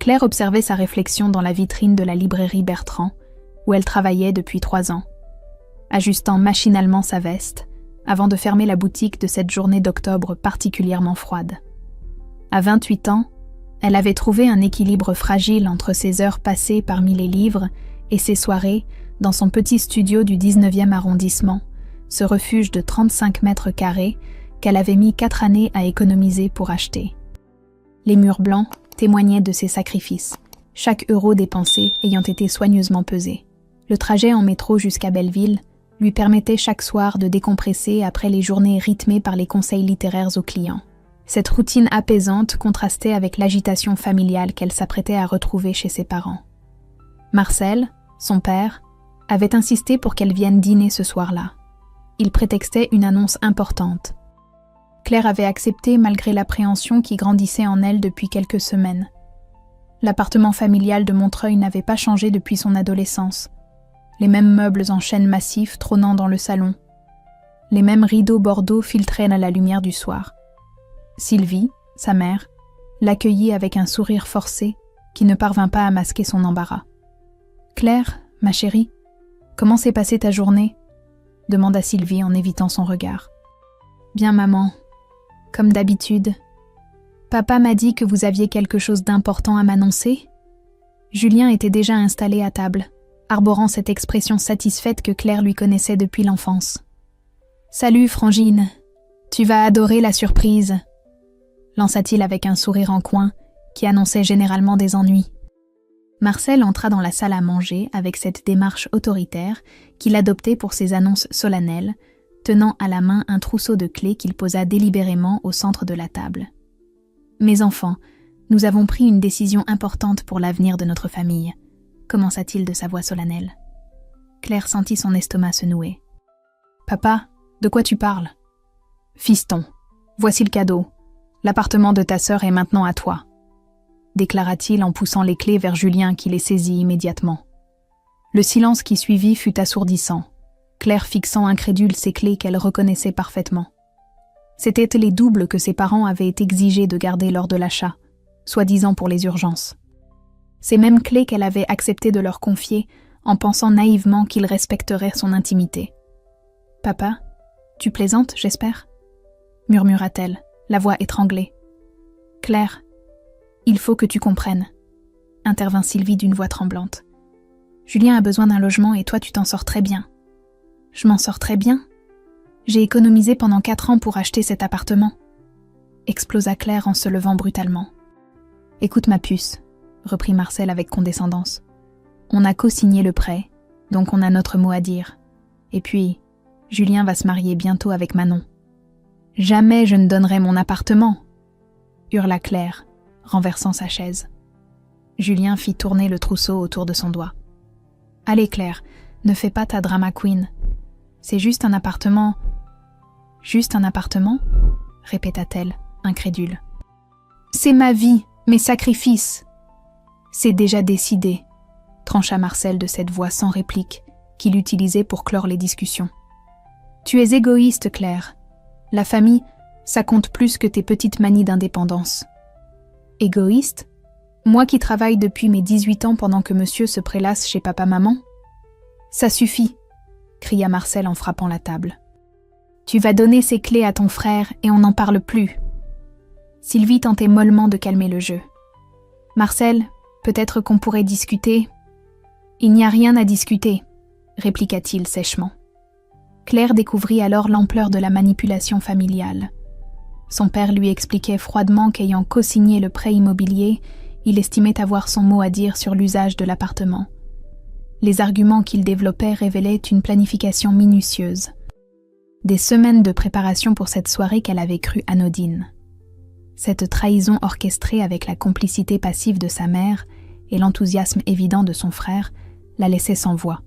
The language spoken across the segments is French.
Claire observait sa réflexion dans la vitrine de la librairie Bertrand, où elle travaillait depuis 3 ans, ajustant machinalement sa veste, avant de fermer la boutique de cette journée d'octobre particulièrement froide. À 28 ans, elle avait trouvé un équilibre fragile entre ses heures passées parmi les livres et ses soirées dans son petit studio du 19e arrondissement, ce refuge de 35 mètres carrés qu'elle avait mis 4 années à économiser pour acheter. Les murs blancs témoignaient de ses sacrifices, chaque euro dépensé ayant été soigneusement pesé. Le trajet en métro jusqu'à Belleville lui permettait chaque soir de décompresser après les journées rythmées par les conseils littéraires aux clients. Cette routine apaisante contrastait avec l'agitation familiale qu'elle s'apprêtait à retrouver chez ses parents. Marcel, son père, avait insisté pour qu'elle vienne dîner ce soir-là. Il prétextait une annonce importante. Claire avait accepté malgré l'appréhension qui grandissait en elle depuis quelques semaines. L'appartement familial de Montreuil n'avait pas changé depuis son adolescence. Les mêmes meubles en chêne massif trônant dans le salon. Les mêmes rideaux bordeaux filtraient à la lumière du soir. Sylvie, sa mère, l'accueillit avec un sourire forcé qui ne parvint pas à masquer son embarras. « Claire, ma chérie, comment s'est passée ta journée ?» demanda Sylvie en évitant son regard. « Bien, maman. Comme d'habitude. Papa m'a dit que vous aviez quelque chose d'important à m'annoncer ?» Julien était déjà installé à table, arborant cette expression satisfaite que Claire lui connaissait depuis l'enfance. « Salut, Frangine. Tu vas adorer la surprise. » lança-t-il avec un sourire en coin qui annonçait généralement des ennuis. Marcel entra dans la salle à manger avec cette démarche autoritaire qu'il adoptait pour ses annonces solennelles, tenant à la main un trousseau de clés qu'il posa délibérément au centre de la table. « Mes enfants, nous avons pris une décision importante pour l'avenir de notre famille, » commença-t-il de sa voix solennelle. Claire sentit son estomac se nouer. « Papa, de quoi tu parles ?»« Fiston, voici le cadeau. L'appartement de ta sœur est maintenant à toi, » déclara-t-il en poussant les clés vers Julien qui les saisit immédiatement. Le silence qui suivit fut assourdissant, Claire fixant incrédule ces clés qu'elle reconnaissait parfaitement. C'étaient les doubles que ses parents avaient exigé de garder lors de l'achat, soi-disant pour les urgences. Ces mêmes clés qu'elle avait accepté de leur confier en pensant naïvement qu'ils respecteraient son intimité. « Papa, tu plaisantes, j'espère ?» murmura-t-elle, la voix étranglée. « Claire, il faut que tu comprennes, » intervint Sylvie d'une voix tremblante. « Julien a besoin d'un logement et toi tu t'en sors très bien. »« Je m'en sors très bien ? J'ai économisé pendant 4 ans pour acheter cet appartement. » explosa Claire en se levant brutalement. « Écoute ma puce, » reprit Marcel avec condescendance. « On a co-signé le prêt, donc on a notre mot à dire. Et puis, Julien va se marier bientôt avec Manon. »« Jamais je ne donnerai mon appartement !» hurla Claire, renversant sa chaise. Julien fit tourner le trousseau autour de son doigt. « Allez Claire, ne fais pas ta drama queen. C'est juste un appartement. »« Juste un appartement ?» répéta-t-elle, incrédule. « C'est ma vie, mes sacrifices. »« C'est déjà décidé, » trancha Marcel de cette voix sans réplique qu'il utilisait pour clore les discussions. « Tu es égoïste, Claire. La famille, ça compte plus que tes petites manies d'indépendance. » « Égoïste ? Moi qui travaille depuis mes 18 ans pendant que monsieur se prélasse chez papa-maman ? » « Ça suffit !» cria Marcel en frappant la table. « Tu vas donner ces clés à ton frère et on n'en parle plus. » Sylvie tentait mollement de calmer le jeu. « Marcel, peut-être qu'on pourrait discuter. »« Il n'y a rien à discuter, » répliqua-t-il sèchement. Claire découvrit alors l'ampleur de la manipulation familiale. Son père lui expliquait froidement qu'ayant co-signé le prêt immobilier, il estimait avoir son mot à dire sur l'usage de l'appartement. Les arguments qu'il développait révélaient une planification minutieuse. Des semaines de préparation pour cette soirée qu'elle avait crue anodine. Cette trahison orchestrée avec la complicité passive de sa mère et l'enthousiasme évident de son frère la laissait sans voix.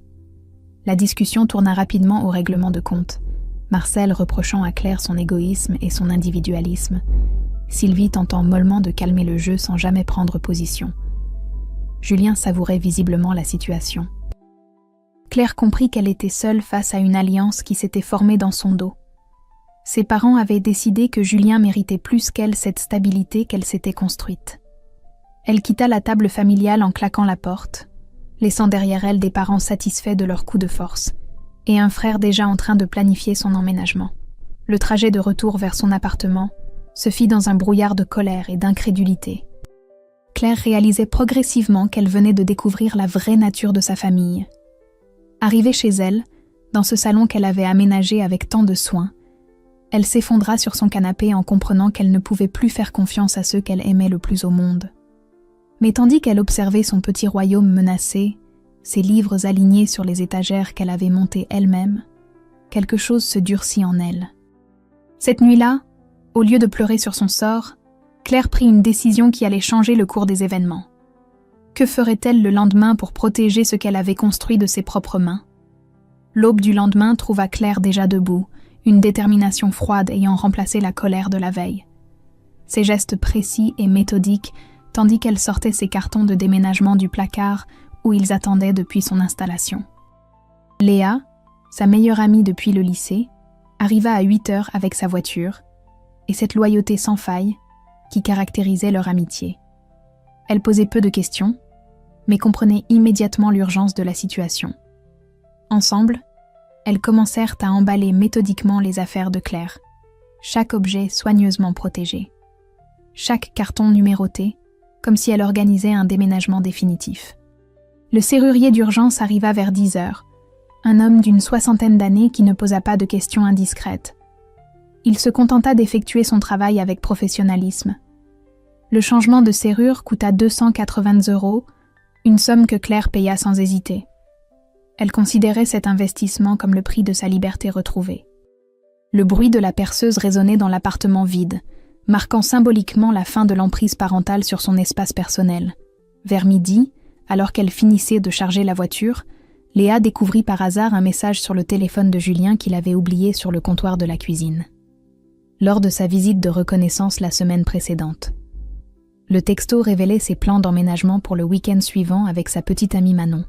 La discussion tourna rapidement au règlement de compte. Marcel reprochant à Claire son égoïsme et son individualisme, Sylvie tentant mollement de calmer le jeu sans jamais prendre position. Julien savourait visiblement la situation. Claire comprit qu'elle était seule face à une alliance qui s'était formée dans son dos. Ses parents avaient décidé que Julien méritait plus qu'elle cette stabilité qu'elle s'était construite. Elle quitta la table familiale en claquant la porte, laissant derrière elle des parents satisfaits de leur coup de force, et un frère déjà en train de planifier son emménagement. Le trajet de retour vers son appartement se fit dans un brouillard de colère et d'incrédulité. Claire réalisait progressivement qu'elle venait de découvrir la vraie nature de sa famille. Arrivée chez elle, dans ce salon qu'elle avait aménagé avec tant de soin, elle s'effondra sur son canapé en comprenant qu'elle ne pouvait plus faire confiance à ceux qu'elle aimait le plus au monde. Mais tandis qu'elle observait son petit royaume menacé, ses livres alignés sur les étagères qu'elle avait montées elle-même, quelque chose se durcit en elle. Cette nuit-là, au lieu de pleurer sur son sort, Claire prit une décision qui allait changer le cours des événements. Que ferait-elle le lendemain pour protéger ce qu'elle avait construit de ses propres mains? L'aube du lendemain trouva Claire déjà debout, une détermination froide ayant remplacé la colère de la veille. Ses gestes précis et méthodiques, tandis qu'elle sortait ses cartons de déménagement du placard où ils attendaient depuis son installation. Léa, sa meilleure amie depuis le lycée, arriva à 8h avec sa voiture, et cette loyauté sans faille qui caractérisait leur amitié. Elle posait peu de questions, mais comprenait immédiatement l'urgence de la situation. Ensemble, elles commencèrent à emballer méthodiquement les affaires de Claire, chaque objet soigneusement protégé, chaque carton numéroté, comme si elle organisait un déménagement définitif. Le serrurier d'urgence arriva vers 10h, un homme d'une 60aine d'années qui ne posa pas de questions indiscrètes. Il se contenta d'effectuer son travail avec professionnalisme. Le changement de serrure coûta 280 €, une somme que Claire paya sans hésiter. Elle considérait cet investissement comme le prix de sa liberté retrouvée. Le bruit de la perceuse résonnait dans l'appartement vide, marquant symboliquement la fin de l'emprise parentale sur son espace personnel. Vers midi, alors qu'elle finissait de charger la voiture, Léa découvrit par hasard un message sur le téléphone de Julien qu'il avait oublié sur le comptoir de la cuisine. Lors de sa visite de reconnaissance la semaine précédente. Le texto révélait ses plans d'emménagement pour le week-end suivant avec sa petite amie Manon.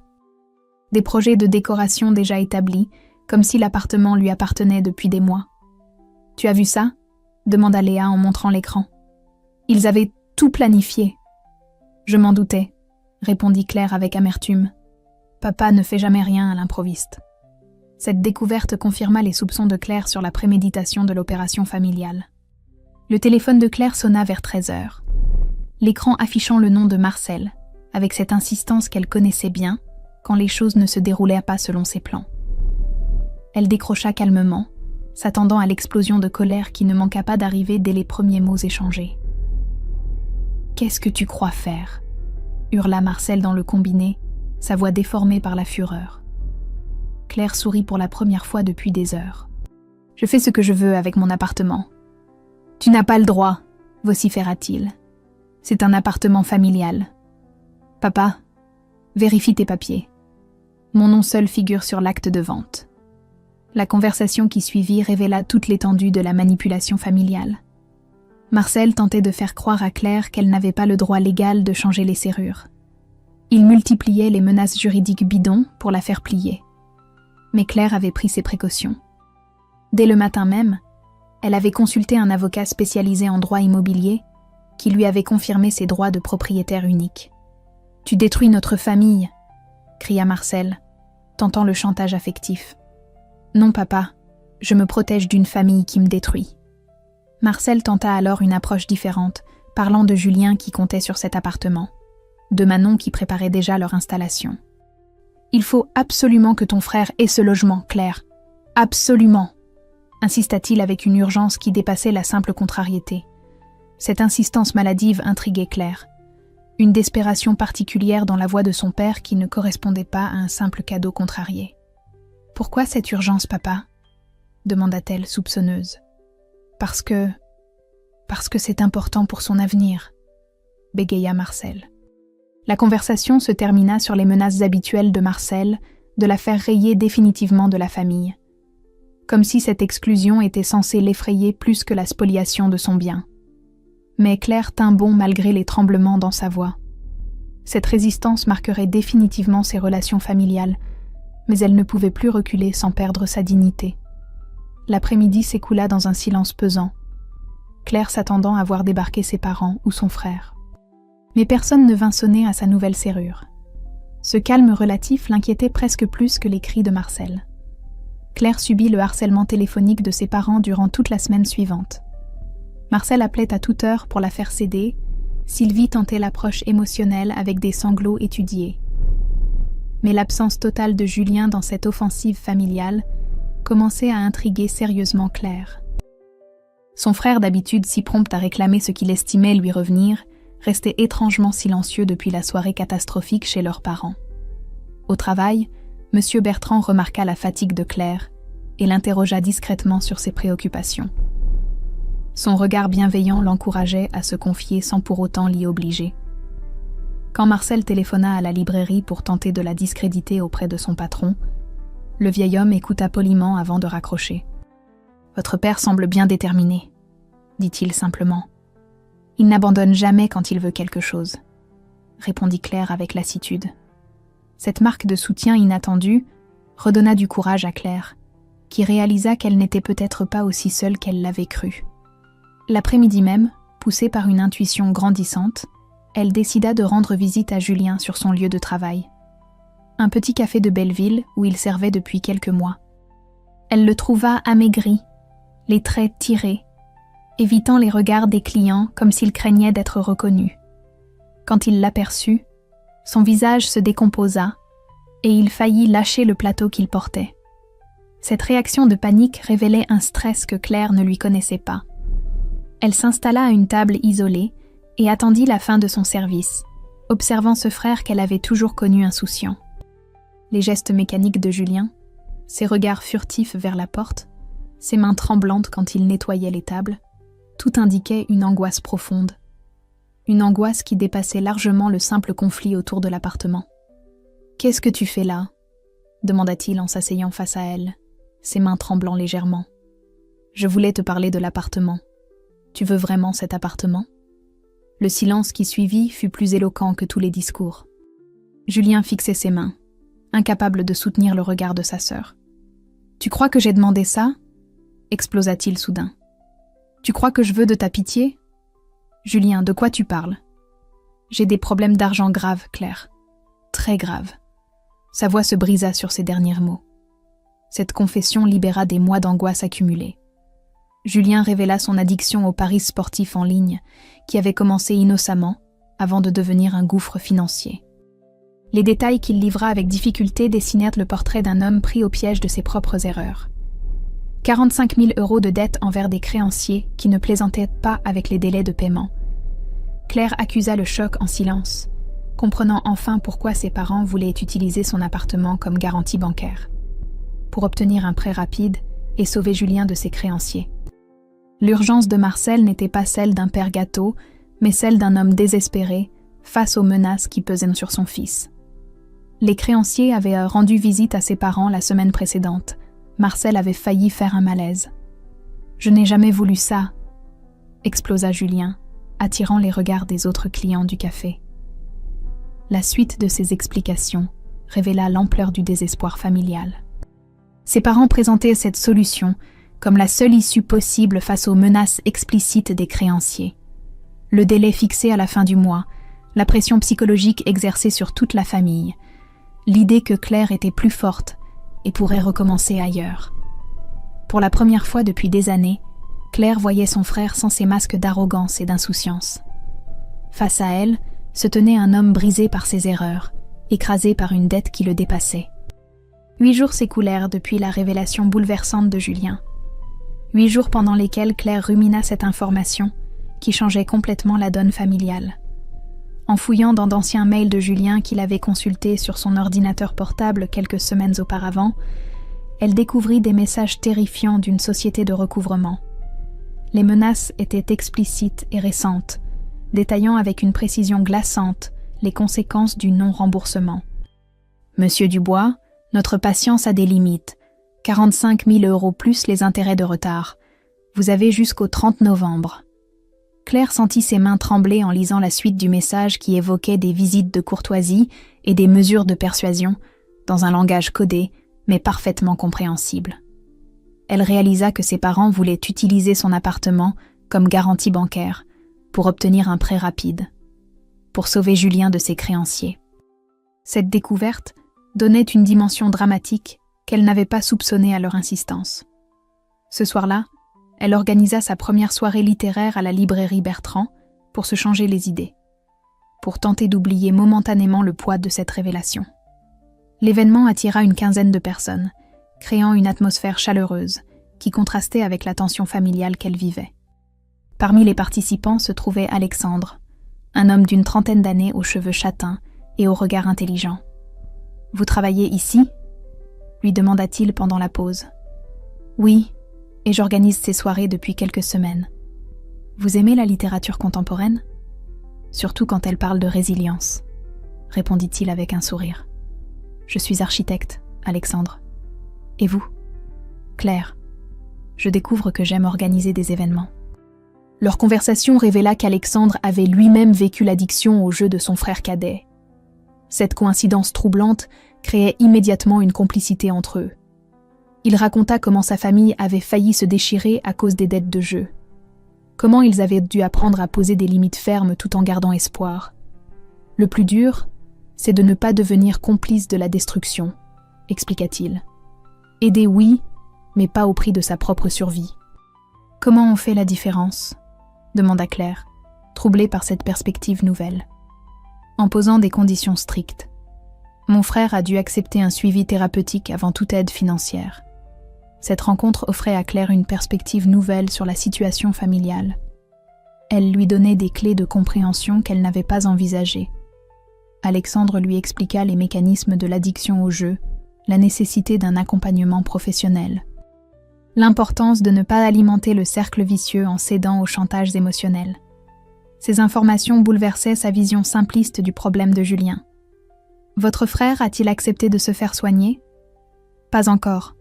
Des projets de décoration déjà établis, comme si l'appartement lui appartenait depuis des mois. « Tu as vu ça ?» demanda Léa en montrant l'écran. Ils avaient tout planifié. « Je m'en doutais », répondit Claire avec amertume. Papa ne fait jamais rien à l'improviste. Cette découverte confirma les soupçons de Claire sur la préméditation de l'opération familiale. Le téléphone de Claire sonna vers 13h. L'écran affichant le nom de Marcel, avec cette insistance qu'elle connaissait bien, quand les choses ne se déroulaient pas selon ses plans. Elle décrocha calmement, s'attendant à l'explosion de colère qui ne manqua pas d'arriver dès les premiers mots échangés. « Qu'est-ce que tu crois faire ?» hurla Marcel dans le combiné, sa voix déformée par la fureur. Claire sourit pour la première fois depuis des heures. « Je fais ce que je veux avec mon appartement. »« Tu n'as pas le droit » vociféra-t-il. « C'est un appartement familial. »« Papa, vérifie tes papiers. » Mon nom seul figure sur l'acte de vente. La conversation qui suivit révéla toute l'étendue de la manipulation familiale. Marcel tentait de faire croire à Claire qu'elle n'avait pas le droit légal de changer les serrures. Il multipliait les menaces juridiques bidons pour la faire plier. Mais Claire avait pris ses précautions. Dès le matin même, elle avait consulté un avocat spécialisé en droit immobilier qui lui avait confirmé ses droits de propriétaire unique. « Tu détruis notre famille !» cria Marcel, tentant le chantage affectif. « Non, papa, je me protège d'une famille qui me détruit. » Marcel tenta alors une approche différente, parlant de Julien qui comptait sur cet appartement, de Manon qui préparait déjà leur installation. « Il faut absolument que ton frère ait ce logement, Claire. Absolument !» insista-t-il avec une urgence qui dépassait la simple contrariété. Cette insistance maladive intriguait Claire. Une desperation particulière dans la voix de son père qui ne correspondait pas à un simple cadeau contrarié. « Pourquoi cette urgence, papa ?» demanda-t-elle soupçonneuse. « Parce que c'est important pour son avenir, » bégaya Marcel. La conversation se termina sur les menaces habituelles de Marcel de la faire rayer définitivement de la famille, comme si cette exclusion était censée l'effrayer plus que la spoliation de son bien. Mais Claire tint bon malgré les tremblements dans sa voix. Cette résistance marquerait définitivement ses relations familiales, mais elle ne pouvait plus reculer sans perdre sa dignité. L'après-midi s'écoula dans un silence pesant, Claire s'attendant à voir débarquer ses parents ou son frère. Mais personne ne vint sonner à sa nouvelle serrure. Ce calme relatif l'inquiétait presque plus que les cris de Marcel. Claire subit le harcèlement téléphonique de ses parents durant toute la semaine suivante. Marcel appelait à toute heure pour la faire céder. Sylvie tentait l'approche émotionnelle avec des sanglots étudiés. Mais l'absence totale de Julien dans cette offensive familiale commençait à intriguer sérieusement Claire. Son frère, d'habitude si prompt à réclamer ce qu'il estimait lui revenir, restait étrangement silencieux depuis la soirée catastrophique chez leurs parents. Au travail, M. Bertrand remarqua la fatigue de Claire et l'interrogea discrètement sur ses préoccupations. Son regard bienveillant l'encourageait à se confier sans pour autant l'y obliger. Quand Marcel téléphona à la librairie pour tenter de la discréditer auprès de son patron, le vieil homme écouta poliment avant de raccrocher. « Votre père semble bien déterminé, » dit-il simplement. « Il n'abandonne jamais quand il veut quelque chose, » répondit Claire avec lassitude. Cette marque de soutien inattendu redonna du courage à Claire, qui réalisa qu'elle n'était peut-être pas aussi seule qu'elle l'avait cru. L'après-midi même, poussée par une intuition grandissante, elle décida de rendre visite à Julien sur son lieu de travail. Un petit café de Belleville où il servait depuis quelques mois. Elle le trouva amaigri, les traits tirés, évitant les regards des clients comme s'il craignait d'être reconnu. Quand il l'aperçut, son visage se décomposa et il faillit lâcher le plateau qu'il portait. Cette réaction de panique révélait un stress que Claire ne lui connaissait pas. Elle s'installa à une table isolée et attendit la fin de son service, observant ce frère qu'elle avait toujours connu insouciant. Les gestes mécaniques de Julien, ses regards furtifs vers la porte, ses mains tremblantes quand il nettoyait les tables, tout indiquait une angoisse profonde. Une angoisse qui dépassait largement le simple conflit autour de l'appartement. « Qu'est-ce que tu fais là ?» demanda-t-il en s'asseyant face à elle, ses mains tremblant légèrement. « Je voulais te parler de l'appartement. Tu veux vraiment cet appartement ?» Le silence qui suivit fut plus éloquent que tous les discours. Julien fixait ses mains, incapable de soutenir le regard de sa sœur. « Tu crois que j'ai demandé ça ?» explosa-t-il soudain. « Tu crois que je veux de ta pitié ? Julien, de quoi tu parles ? J'ai des problèmes d'argent graves, Claire. Très graves. » Sa voix se brisa sur ces derniers mots. Cette confession libéra des mois d'angoisse accumulée. Julien révéla son addiction aux paris sportifs en ligne, qui avait commencé innocemment, avant de devenir un gouffre financier. Les détails qu'il livra avec difficulté dessinèrent le portrait d'un homme pris au piège de ses propres erreurs. 45 000 € de dettes envers des créanciers qui ne plaisantaient pas avec les délais de paiement. Claire accusa le choc en silence, comprenant enfin pourquoi ses parents voulaient utiliser son appartement comme garantie bancaire, pour obtenir un prêt rapide et sauver Julien de ses créanciers. L'urgence de Marcel n'était pas celle d'un père gâteau, mais celle d'un homme désespéré face aux menaces qui pesaient sur son fils. Les créanciers avaient rendu visite à ses parents la semaine précédente. Marcel avait failli faire un malaise. « Je n'ai jamais voulu ça », explosa Julien, attirant les regards des autres clients du café. La suite de ses explications révéla l'ampleur du désespoir familial. Ses parents présentaient cette solution comme la seule issue possible face aux menaces explicites des créanciers. Le délai fixé à la fin du mois, la pression psychologique exercée sur toute la famille, l'idée que Claire était plus forte et pourrait recommencer ailleurs. Pour la première fois depuis des années, Claire voyait son frère sans ses masques d'arrogance et d'insouciance. Face à elle, se tenait un homme brisé par ses erreurs, écrasé par une dette qui le dépassait. 8 jours s'écoulèrent depuis la révélation bouleversante de Julien. 8 jours pendant lesquels Claire rumina cette information qui changeait complètement la donne familiale. En fouillant dans d'anciens mails de Julien qu'il avait consultés sur son ordinateur portable quelques semaines auparavant, elle découvrit des messages terrifiants d'une société de recouvrement. Les menaces étaient explicites et récentes, détaillant avec une précision glaçante les conséquences du non-remboursement. « Monsieur Dubois, notre patience a des limites. 45 000 € plus les intérêts de retard. Vous avez jusqu'au 30 novembre. » Claire sentit ses mains trembler en lisant la suite du message qui évoquait des visites de courtoisie et des mesures de persuasion, dans un langage codé, mais parfaitement compréhensible. Elle réalisa que ses parents voulaient utiliser son appartement comme garantie bancaire pour obtenir un prêt rapide. pour sauver Julien de ses créanciers. Cette découverte donnait une dimension dramatique qu'elle n'avait pas soupçonnée à leur insistance. Ce soir-là, elle organisa sa première soirée littéraire à la librairie Bertrand pour se changer les idées, pour tenter d'oublier momentanément le poids de cette révélation. L'événement attira une quinzaine de personnes, créant une atmosphère chaleureuse qui contrastait avec la tension familiale qu'elle vivait. Parmi les participants se trouvait Alexandre, un homme d'une trentaine d'années aux cheveux châtains et au regard intelligent. « Vous travaillez ici ?» lui demanda-t-il pendant la pause. « Oui, et j'organise ces soirées depuis quelques semaines. Vous aimez la littérature contemporaine ? Surtout quand elle parle de résilience, » répondit-il avec un sourire. « Je suis architecte, Alexandre. Et vous ? Claire. Je découvre que j'aime organiser des événements. » Leur conversation révéla qu'Alexandre avait lui-même vécu l'addiction au jeu de son frère cadet. Cette coïncidence troublante créait immédiatement une complicité entre eux. Il raconta comment sa famille avait failli se déchirer à cause des dettes de jeu. Comment ils avaient dû apprendre à poser des limites fermes tout en gardant espoir. Le plus dur, c'est de ne pas devenir complice de la destruction, expliqua-t-il. Aider oui, mais pas au prix de sa propre survie. Comment on fait la différence ? Demanda Claire, troublée par cette perspective nouvelle. En posant des conditions strictes. Mon frère a dû accepter un suivi thérapeutique avant toute aide financière. Cette rencontre offrait à Claire une perspective nouvelle sur la situation familiale. Elle lui donnait des clés de compréhension qu'elle n'avait pas envisagées. Alexandre lui expliqua les mécanismes de l'addiction au jeu, la nécessité d'un accompagnement professionnel. L'importance de ne pas alimenter le cercle vicieux en cédant aux chantages émotionnels. Ces informations bouleversaient sa vision simpliste du problème de Julien. « Votre frère a-t-il accepté de se faire soigner ? » « Pas encore.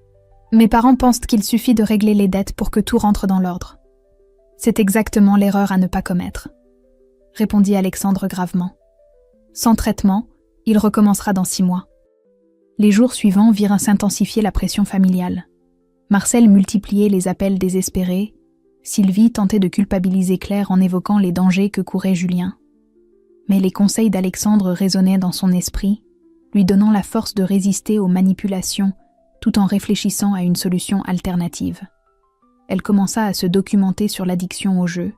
Mes parents pensent qu'il suffit de régler les dettes pour que tout rentre dans l'ordre. C'est exactement l'erreur à ne pas commettre, » répondit Alexandre gravement. « Sans traitement, il recommencera dans 6 mois. » Les jours suivants virent s'intensifier la pression familiale. Marcel multipliait les appels désespérés. Sylvie tentait de culpabiliser Claire en évoquant les dangers que courait Julien. Mais les conseils d'Alexandre résonnaient dans son esprit, lui donnant la force de résister aux manipulations tout en réfléchissant à une solution alternative. Elle commença à se documenter sur l'addiction au jeu,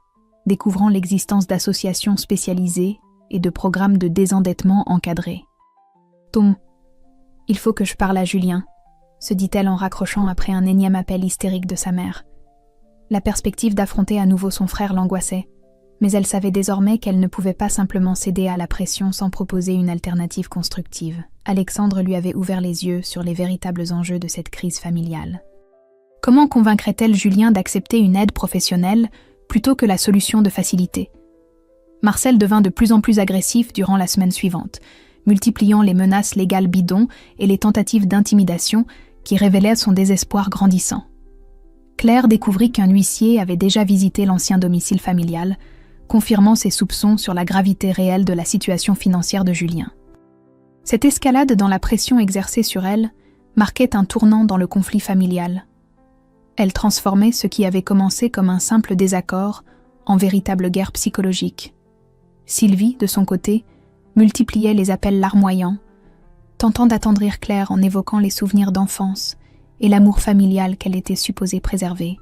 découvrant l'existence d'associations spécialisées et de programmes de désendettement encadrés. « Tom, il faut que je parle à Julien », se dit-elle en raccrochant après un énième appel hystérique de sa mère. La perspective d'affronter à nouveau son frère l'angoissait, mais elle savait désormais qu'elle ne pouvait pas simplement céder à la pression sans proposer une alternative constructive. Alexandre lui avait ouvert les yeux sur les véritables enjeux de cette crise familiale. Comment convaincrait-elle Julien d'accepter une aide professionnelle plutôt que la solution de facilité ? Marcel devint de plus en plus agressif durant la semaine suivante, multipliant les menaces légales bidons et les tentatives d'intimidation qui révélaient son désespoir grandissant. Claire découvrit qu'un huissier avait déjà visité l'ancien domicile familial, confirmant ses soupçons sur la gravité réelle de la situation financière de Julien. Cette escalade dans la pression exercée sur elle marquait un tournant dans le conflit familial. Elle transformait ce qui avait commencé comme un simple désaccord en véritable guerre psychologique. Sylvie, de son côté, multipliait les appels larmoyants, tentant d'attendrir Claire en évoquant les souvenirs d'enfance et l'amour familial qu'elle était supposée préserver.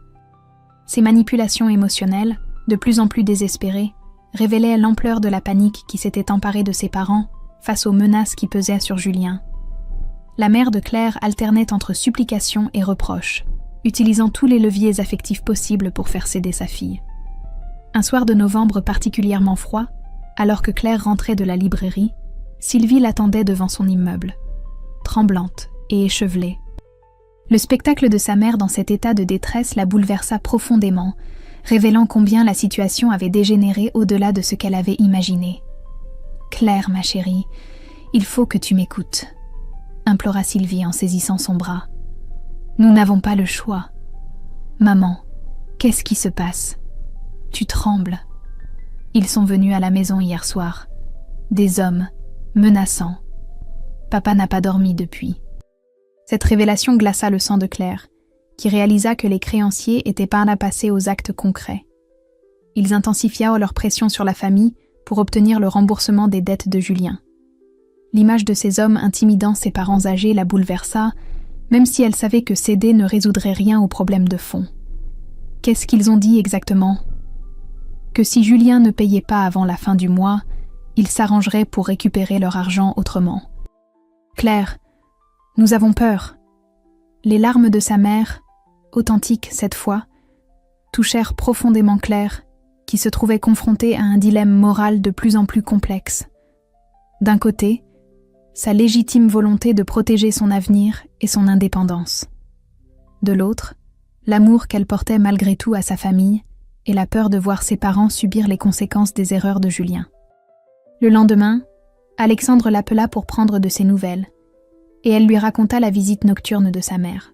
Ces manipulations émotionnelles, de plus en plus désespérées, révélaient l'ampleur de la panique qui s'était emparée de ses parents face aux menaces qui pesaient sur Julien. La mère de Claire alternait entre supplications et reproches, utilisant tous les leviers affectifs possibles pour faire céder sa fille. Un soir de novembre particulièrement froid, alors que Claire rentrait de la librairie, Sylvie l'attendait devant son immeuble, tremblante et échevelée. Le spectacle de sa mère dans cet état de détresse la bouleversa profondément, révélant combien la situation avait dégénéré au-delà de ce qu'elle avait imaginé. « Claire, ma chérie, il faut que tu m'écoutes », implora Sylvie en saisissant son bras. « Nous n'avons pas le choix. Maman, qu'est-ce qui se passe ? Tu trembles. Ils sont venus à la maison hier soir. Des hommes, menaçants. Papa n'a pas dormi depuis. » Cette révélation glaça le sang de Claire, qui réalisa que les créanciers étaient par là passés aux actes concrets. Ils intensifièrent leur pression sur la famille pour obtenir le remboursement des dettes de Julien. L'image de ces hommes intimidant ses parents âgés la bouleversa, même si elle savait que céder ne résoudrait rien au problème de fond. Qu'est-ce qu'ils ont dit exactement? Que si Julien ne payait pas avant la fin du mois, ils s'arrangeraient pour récupérer leur argent autrement. « Claire, nous avons peur. » Les larmes de sa mère, authentiques cette fois, touchèrent profondément Claire, qui se trouvait confrontée à un dilemme moral de plus en plus complexe. D'un côté, sa légitime volonté de protéger son avenir et son indépendance. De l'autre, l'amour qu'elle portait malgré tout à sa famille et la peur de voir ses parents subir les conséquences des erreurs de Julien. Le lendemain, Alexandre l'appela pour prendre de ses nouvelles, et elle lui raconta la visite nocturne de sa mère.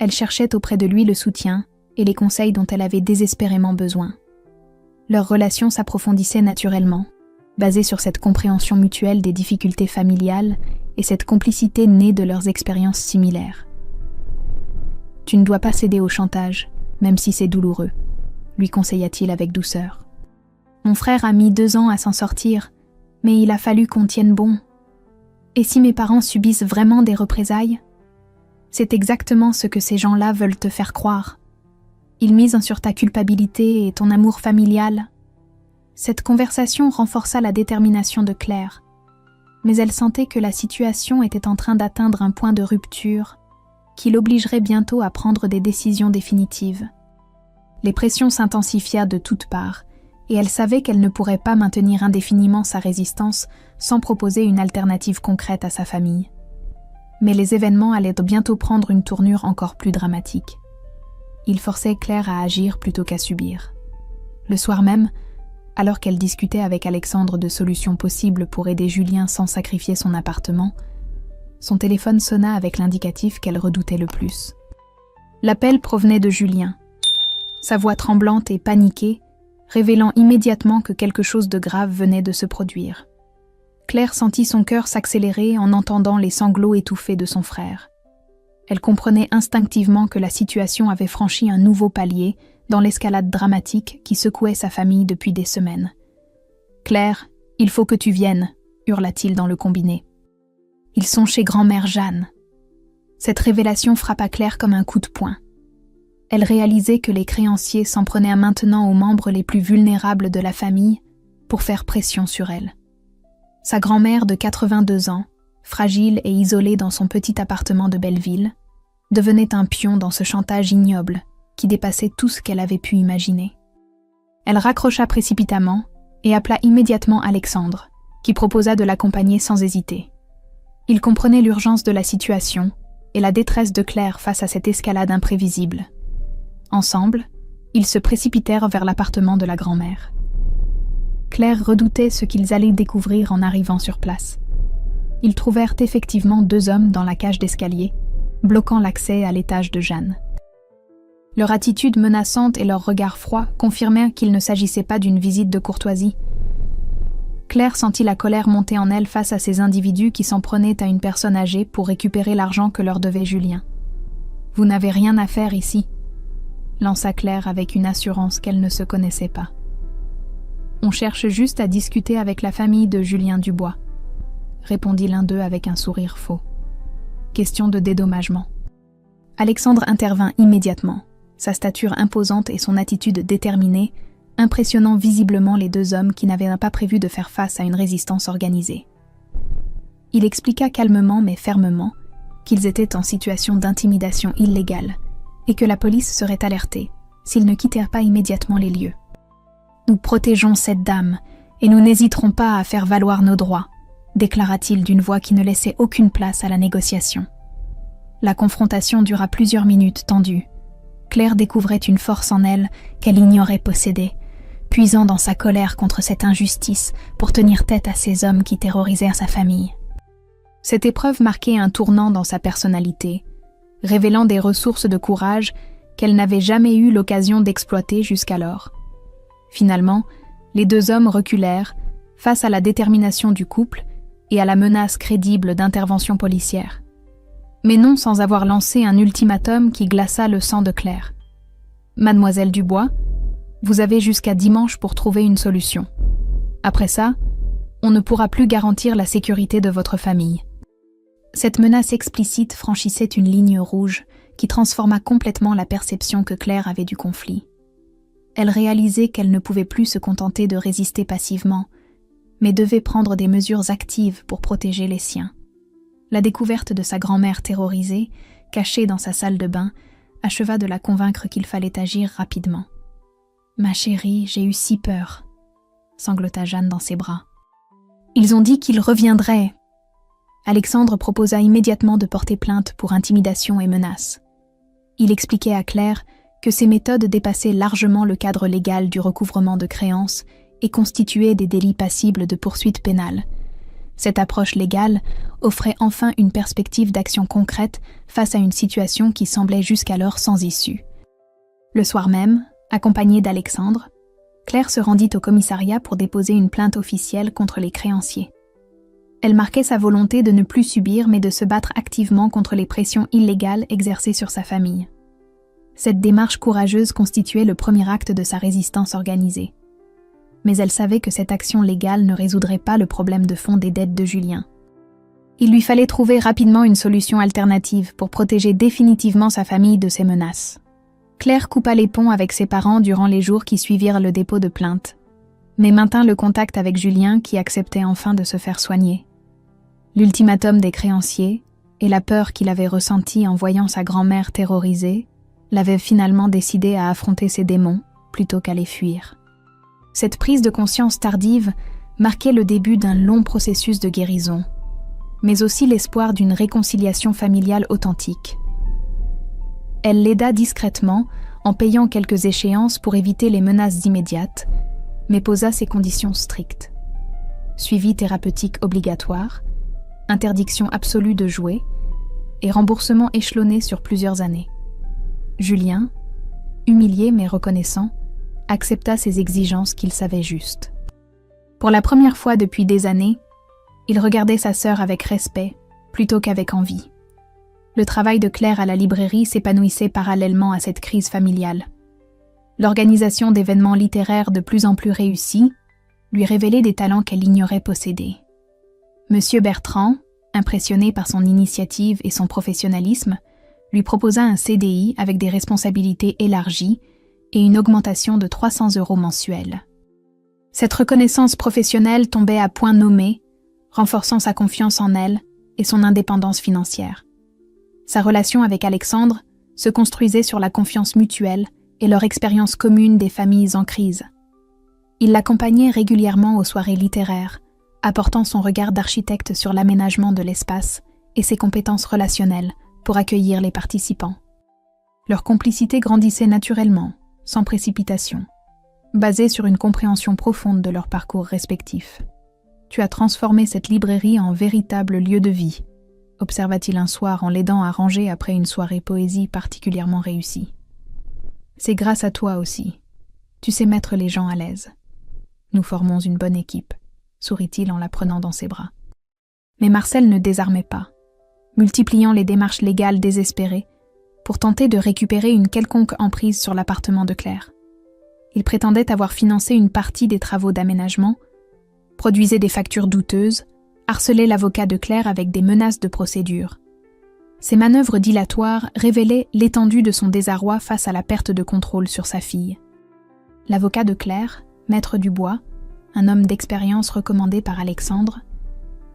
Elle cherchait auprès de lui le soutien et les conseils dont elle avait désespérément besoin. Leur relation s'approfondissait naturellement, basée sur cette compréhension mutuelle des difficultés familiales et cette complicité née de leurs expériences similaires. « Tu ne dois pas céder au chantage, même si c'est douloureux », lui conseilla-t-il avec douceur. « Mon frère a mis 2 ans à s'en sortir, mais il a fallu qu'on tienne bon. Et si mes parents subissent vraiment des représailles? C'est exactement ce que ces gens-là veulent te faire croire. Ils misent sur ta culpabilité et ton amour familial. » Cette conversation renforça la détermination de Claire, mais elle sentait que la situation était en train d'atteindre un point de rupture qui l'obligerait bientôt à prendre des décisions définitives. Les pressions s'intensifièrent de toutes parts, et elle savait qu'elle ne pourrait pas maintenir indéfiniment sa résistance sans proposer une alternative concrète à sa famille. Mais les événements allaient bientôt prendre une tournure encore plus dramatique. Ils forçaient Claire à agir plutôt qu'à subir. Le soir même, alors qu'elle discutait avec Alexandre de solutions possibles pour aider Julien sans sacrifier son appartement, son téléphone sonna avec l'indicatif qu'elle redoutait le plus. L'appel provenait de Julien, sa voix tremblante et paniquée, révélant immédiatement que quelque chose de grave venait de se produire. Claire sentit son cœur s'accélérer en entendant les sanglots étouffés de son frère. Elle comprenait instinctivement que la situation avait franchi un nouveau palier dans l'escalade dramatique qui secouait sa famille depuis des semaines. « Claire, il faut que tu viennes », hurla-t-il dans le combiné. « Ils sont chez grand-mère Jeanne. » Cette révélation frappa Claire comme un coup de poing. Elle réalisait que les créanciers s'en prenaient maintenant aux membres les plus vulnérables de la famille pour faire pression sur elle. Sa grand-mère de 82 ans, fragile et isolée dans son petit appartement de Belleville, devenait un pion dans ce chantage ignoble qui dépassait tout ce qu'elle avait pu imaginer. Elle raccrocha précipitamment et appela immédiatement Alexandre, qui proposa de l'accompagner sans hésiter. Il comprenait l'urgence de la situation et la détresse de Claire face à cette escalade imprévisible. Ensemble, ils se précipitèrent vers l'appartement de la grand-mère. Claire redoutait ce qu'ils allaient découvrir en arrivant sur place. Ils trouvèrent effectivement 2 hommes dans la cage d'escalier, bloquant l'accès à l'étage de Jeanne. Leur attitude menaçante et leur regard froid confirmèrent qu'il ne s'agissait pas d'une visite de courtoisie. Claire sentit la colère monter en elle face à ces individus qui s'en prenaient à une personne âgée pour récupérer l'argent que leur devait Julien. « Vous n'avez rien à faire ici », lança Claire avec une assurance qu'elle ne se connaissait pas. « On cherche juste à discuter avec la famille de Julien Dubois », répondit l'un d'eux avec un sourire faux. « Question de dédommagement. » Alexandre intervint immédiatement, sa stature imposante et son attitude déterminée, impressionnant visiblement les 2 hommes qui n'avaient pas prévu de faire face à une résistance organisée. Il expliqua calmement mais fermement qu'ils étaient en situation d'intimidation illégale et que la police serait alertée s'ils ne quittèrent pas immédiatement les lieux. « Nous protégeons cette dame et nous n'hésiterons pas à faire valoir nos droits », déclara-t-il d'une voix qui ne laissait aucune place à la négociation. La confrontation dura plusieurs minutes tendues. Claire découvrait une force en elle qu'elle ignorait posséder, puisant dans sa colère contre cette injustice pour tenir tête à ces hommes qui terrorisèrent sa famille. Cette épreuve marquait un tournant dans sa personnalité, révélant des ressources de courage qu'elle n'avait jamais eu l'occasion d'exploiter jusqu'alors. Finalement, les 2 hommes reculèrent face à la détermination du couple et à la menace crédible d'intervention policière. Mais non sans avoir lancé un ultimatum qui glaça le sang de Claire. « Mademoiselle Dubois, vous avez jusqu'à dimanche pour trouver une solution. Après ça, on ne pourra plus garantir la sécurité de votre famille. Cette menace explicite franchissait une ligne rouge qui transforma complètement la perception que Claire avait du conflit. Elle réalisait qu'elle ne pouvait plus se contenter de résister passivement, mais devait prendre des mesures actives pour protéger les siens. La découverte de sa grand-mère terrorisée, cachée dans sa salle de bain, acheva de la convaincre qu'il fallait agir rapidement. « Ma chérie, j'ai eu si peur », sanglota Jeanne dans ses bras. « Ils ont dit qu'ils reviendraient. » Alexandre proposa immédiatement de porter plainte pour intimidation et menace. Il expliquait à Claire que ces méthodes dépassaient largement le cadre légal du recouvrement de créances et constituaient des délits passibles de poursuites pénales. Cette approche légale offrait enfin une perspective d'action concrète face à une situation qui semblait jusqu'alors sans issue. Le soir même, accompagnée d'Alexandre, Claire se rendit au commissariat pour déposer une plainte officielle contre les créanciers. Elle marquait sa volonté de ne plus subir mais de se battre activement contre les pressions illégales exercées sur sa famille. Cette démarche courageuse constituait le premier acte de sa résistance organisée. Mais elle savait que cette action légale ne résoudrait pas le problème de fond des dettes de Julien. Il lui fallait trouver rapidement une solution alternative pour protéger définitivement sa famille de ces menaces. Claire coupa les ponts avec ses parents durant les jours qui suivirent le dépôt de plainte, mais maintint le contact avec Julien qui acceptait enfin de se faire soigner. L'ultimatum des créanciers et la peur qu'il avait ressentie en voyant sa grand-mère terrorisée l'avaient finalement décidé à affronter ses démons plutôt qu'à les fuir. Cette prise de conscience tardive marquait le début d'un long processus de guérison, mais aussi l'espoir d'une réconciliation familiale authentique. Elle l'aida discrètement en payant quelques échéances pour éviter les menaces immédiates, mais posa ses conditions strictes. Suivi thérapeutique obligatoire, interdiction absolue de jouer et remboursement échelonné sur plusieurs années. Julien, humilié mais reconnaissant, accepta ces exigences qu'il savait justes. Pour la première fois depuis des années, il regardait sa sœur avec respect plutôt qu'avec envie. Le travail de Claire à la librairie s'épanouissait parallèlement à cette crise familiale. L'organisation d'événements littéraires de plus en plus réussis lui révélait des talents qu'elle ignorait posséder. Monsieur Bertrand, impressionné par son initiative et son professionnalisme, lui proposa un CDI avec des responsabilités élargies et une augmentation de 300 € mensuels. Cette reconnaissance professionnelle tombait à point nommé, renforçant sa confiance en elle et son indépendance financière. Sa relation avec Alexandre se construisait sur la confiance mutuelle et leur expérience commune des familles en crise. Il l'accompagnait régulièrement aux soirées littéraires, apportant son regard d'architecte sur l'aménagement de l'espace et ses compétences relationnelles pour accueillir les participants. Leur complicité grandissait naturellement, sans précipitation, basée sur une compréhension profonde de leur parcours respectif. « Tu as transformé cette librairie en véritable lieu de vie », observa-t-il un soir en l'aidant à ranger après une soirée poésie particulièrement réussie. « C'est grâce à toi aussi. Tu sais mettre les gens à l'aise. Nous formons une bonne équipe », sourit-il en la prenant dans ses bras. Mais Marcel ne désarmait pas, multipliant les démarches légales désespérées pour tenter de récupérer une quelconque emprise sur l'appartement de Claire. Il prétendait avoir financé une partie des travaux d'aménagement, produisait des factures douteuses, harcelait l'avocat de Claire avec des menaces de procédure. Ces manœuvres dilatoires révélaient l'étendue de son désarroi face à la perte de contrôle sur sa fille. L'avocat de Claire, Maître Dubois, un homme d'expérience recommandé par Alexandre,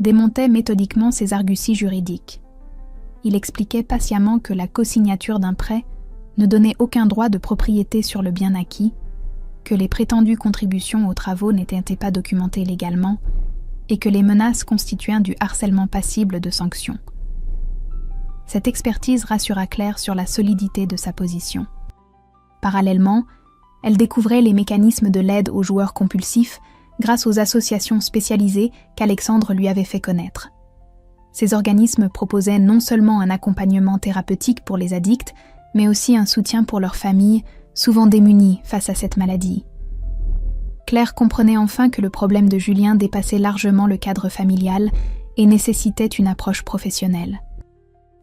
démontait méthodiquement ses arguties juridiques. Il expliquait patiemment que la cosignature d'un prêt ne donnait aucun droit de propriété sur le bien acquis, que les prétendues contributions aux travaux n'étaient pas documentées légalement et que les menaces constituaient du harcèlement passible de sanctions. Cette expertise rassura Claire sur la solidité de sa position. Parallèlement, elle découvrait les mécanismes de l'aide aux joueurs compulsifs grâce aux associations spécialisées qu'Alexandre lui avait fait connaître. Ces organismes proposaient non seulement un accompagnement thérapeutique pour les addicts, mais aussi un soutien pour leurs familles, souvent démunies face à cette maladie. Claire comprenait enfin que le problème de Julien dépassait largement le cadre familial et nécessitait une approche professionnelle.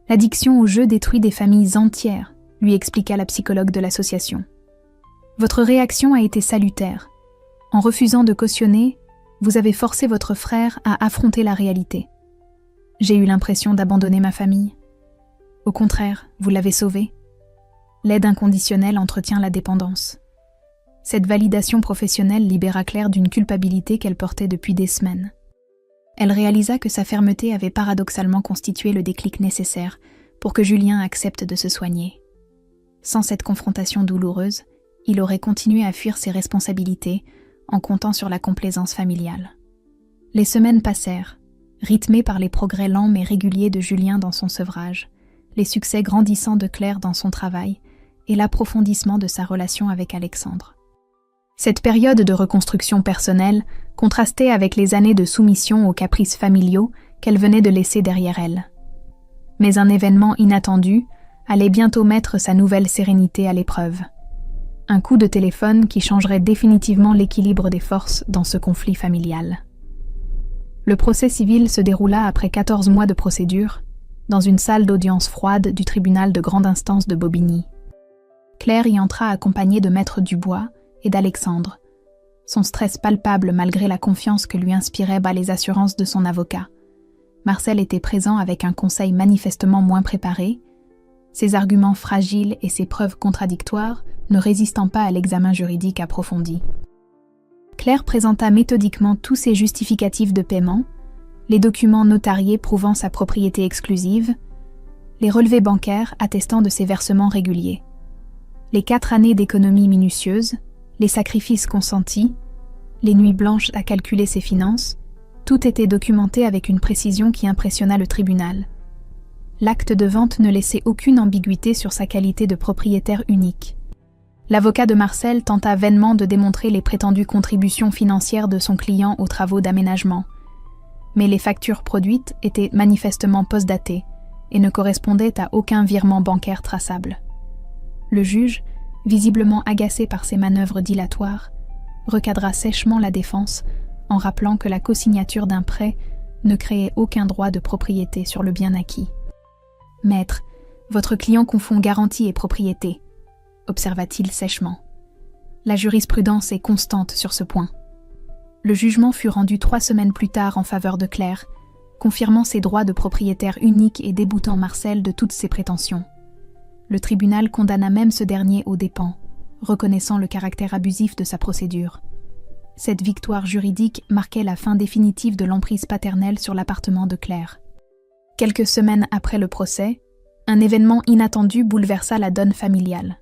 L'addiction au jeu détruit des familles entières, lui expliqua la psychologue de l'association. Votre réaction a été salutaire. En refusant de cautionner, Vous avez forcé votre frère à affronter la réalité. J'ai eu l'impression d'abandonner ma famille. Au contraire, vous l'avez sauvé. L'aide inconditionnelle entretient la dépendance. Cette validation professionnelle libéra Claire d'une culpabilité qu'elle portait depuis des semaines. Elle réalisa que sa fermeté avait paradoxalement constitué le déclic nécessaire pour que Julien accepte de se soigner. Sans cette confrontation douloureuse, il aurait continué à fuir ses responsabilités en comptant sur la complaisance familiale. Les semaines passèrent, rythmées par les progrès lents mais réguliers de Julien dans son sevrage, les succès grandissants de Claire dans son travail et l'approfondissement de sa relation avec Alexandre. Cette période de reconstruction personnelle contrastait avec les années de soumission aux caprices familiaux qu'elle venait de laisser derrière elle. Mais un événement inattendu allait bientôt mettre sa nouvelle sérénité à l'épreuve. Un coup de téléphone qui changerait définitivement l'équilibre des forces dans ce conflit familial. Le procès civil se déroula après 14 mois de procédure, dans une salle d'audience froide du tribunal de grande instance de Bobigny. Claire y entra accompagnée de Maître Dubois et d'Alexandre, son stress palpable malgré la confiance que lui inspiraient les assurances de son avocat. Marcel était présent avec un conseil manifestement moins préparé, ses arguments fragiles et ses preuves contradictoires ne résistant pas à l'examen juridique approfondi. Claire présenta méthodiquement tous ses justificatifs de paiement, les documents notariés prouvant sa propriété exclusive, les relevés bancaires attestant de ses versements réguliers. Les 4 années d'économie minutieuse, les sacrifices consentis, les nuits blanches à calculer ses finances, tout était documenté avec une précision qui impressionna le tribunal. L'acte de vente ne laissait aucune ambiguïté sur sa qualité de propriétaire unique. L'avocat de Marcel tenta vainement de démontrer les prétendues contributions financières de son client aux travaux d'aménagement. Mais les factures produites étaient manifestement postdatées et ne correspondaient à aucun virement bancaire traçable. Le juge, visiblement agacé par ces manœuvres dilatoires, recadra sèchement la défense en rappelant que la cosignature d'un prêt ne créait aucun droit de propriété sur le bien acquis. « Maître, votre client confond garantie et propriété », observa-t-il sèchement. La jurisprudence est constante sur ce point. Le jugement fut rendu 3 semaines plus tard en faveur de Claire, confirmant ses droits de propriétaire unique et déboutant Marcel de toutes ses prétentions. Le tribunal condamna même ce dernier aux dépens, reconnaissant le caractère abusif de sa procédure. Cette victoire juridique marquait la fin définitive de l'emprise paternelle sur l'appartement de Claire. Quelques semaines après le procès, un événement inattendu bouleversa la donne familiale.